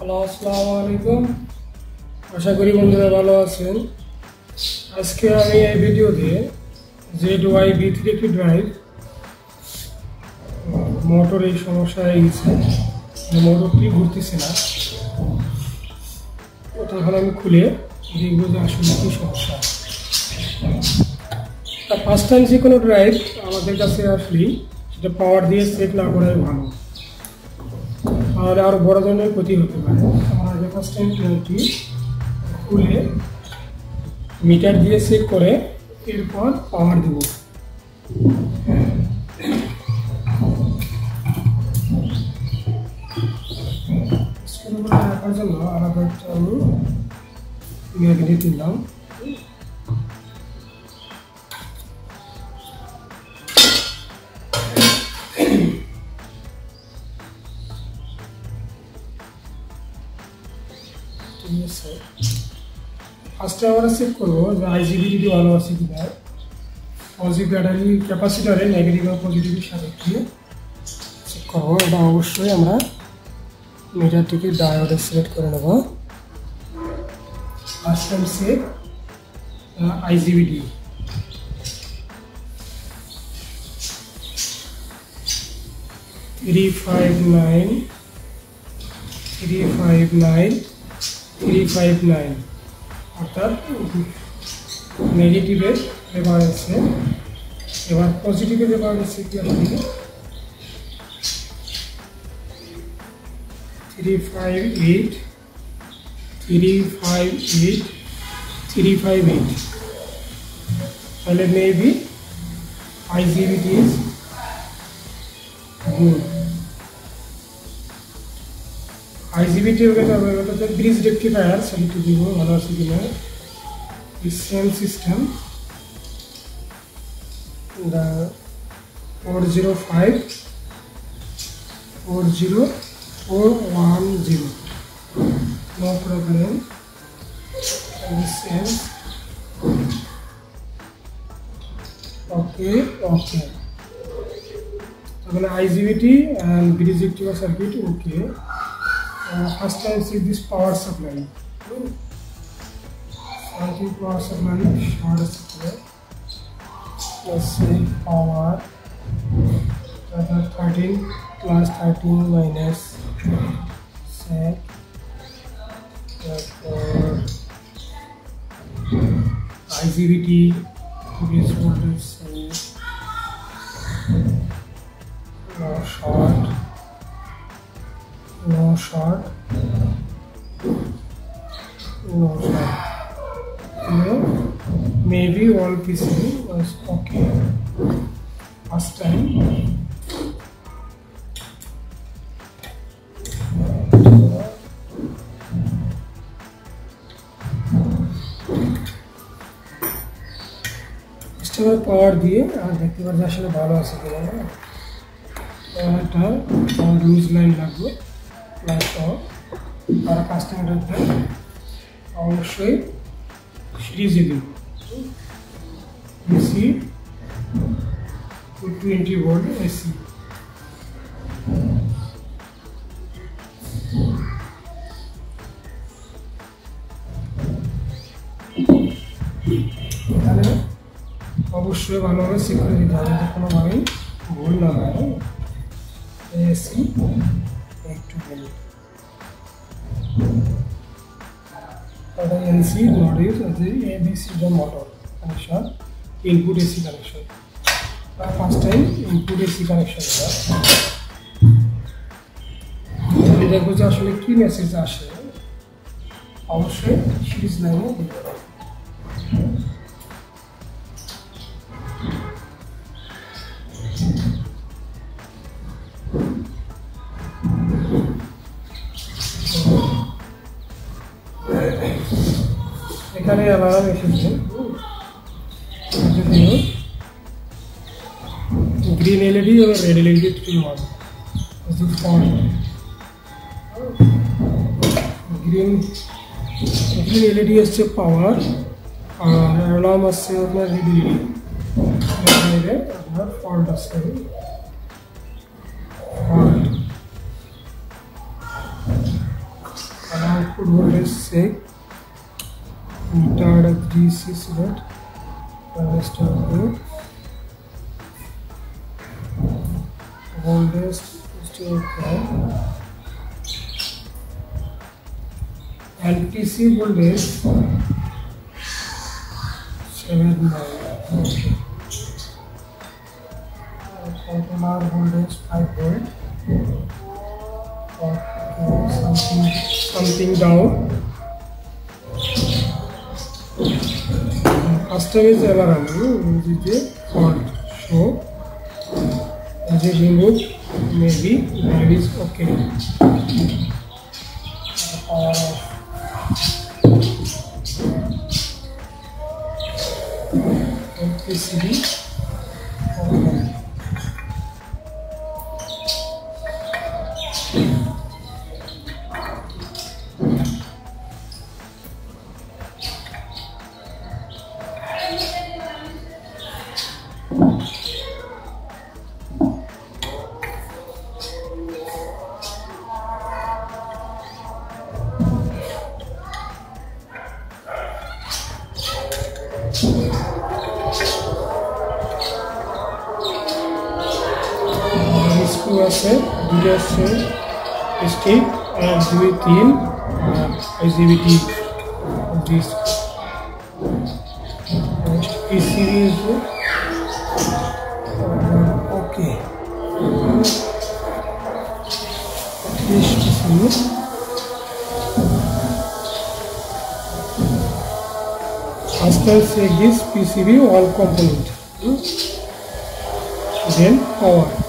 Hello, আসসালামু আলাইকুম। আশা করি বন্ধুরা ভালো আছেন। আজকে আমি এই ভিডিওতে ZY-B3 একটি ড্রাইভ মোটর এই সমস্যা হয়ে গেছে, মোটরটি ঘুরতেছে না। তখন আমি খুলে দেখবো যে আসলে কী সমস্যা। তা ফার্স্ট টাইম যে কোনো ড্রাইভ আমাদের কাছে আসলেই সেটা পাওয়ার দিয়ে সেট না করাই ভালো, তাহলে আরও বড় ধরনের ক্ষতি হতে পারে। আমরা আগে ফার্স্ট টাইম ড্রাইভটি খুলে মিটার দিয়ে চেক করে এরপর পাওয়ার দেব। রাখার জন্য আলাদা একটা আমি ম্যাগনেট নিলাম। ফার্স্টে আমরা চেক করবো যে IGBT ভালো আছে কিনা। পজিটিভ ব্যাটারি ক্যাপাসিটারে নেগেটিভ আর পজিটিভের সাথে চেক করবো। এটা অবশ্যই আমরা মিটারটিকে ডায়োডে সিলেক্ট করে নেব। First time check IGBT। Three five nine অর্থাৎ নেগেটিভের রেফারেন্সে। এবার পজিটিভের রেফারেন্সে কি আসলে 358 তাহলে maybe IGBT is good. IGBT bridge rectifier সেটি দিব ভালো আছে কিনা। Same system the 405 no problem. Same okay তাহলে IGBT and bridge rectifier circuit okay. First time see this power supply. Something power supply short supply. Let's say power 13 plus 13 minus set. IGBT this voltage no short. Maybe all PCB was okay first time. Stable power দিয়ে আর দেখতে পাচ্ছি আসলে ভালো আছে কিনা। একটা loose line লাগবে প্লাস আর কাস্টমারটা অবশ্যই সিরিজে দেব। AC 220 volt AC। এখানে অবশ্যই ভালোভাবে চেক করে দিতে হবে যে কোনোভাবেই ভুল না হয়। AC একটু value NC not is ABC the motor connection, input AC connection. First time input AC connection দেখবো যে আসলে কি মেসেজ আসে। অবশ্যই সিরিজ লাইনে দিতে হবে। এখানে অ্যালার্ম এসেছে, গ্রিন LED এবং রেড LED গ্রিন LED আসছে পাওয়ার আর অ্যালার্ম আসছে আপনার রেড LED। আপনার ফল্ট আসছে output voltage check, meter 3 volt, resistor group, voltage still and PC voltage 7 okay. Controller voltage 5 volt. Okay, something down. Custom is ever running. This is a fault. So as a remove, maybe that is okay. The power of PCB. Okay. इसको ऐसे दूसरे से stick and ZY-B3 IGBT of this PCB is okay. This PCB after say this PCB all component then power.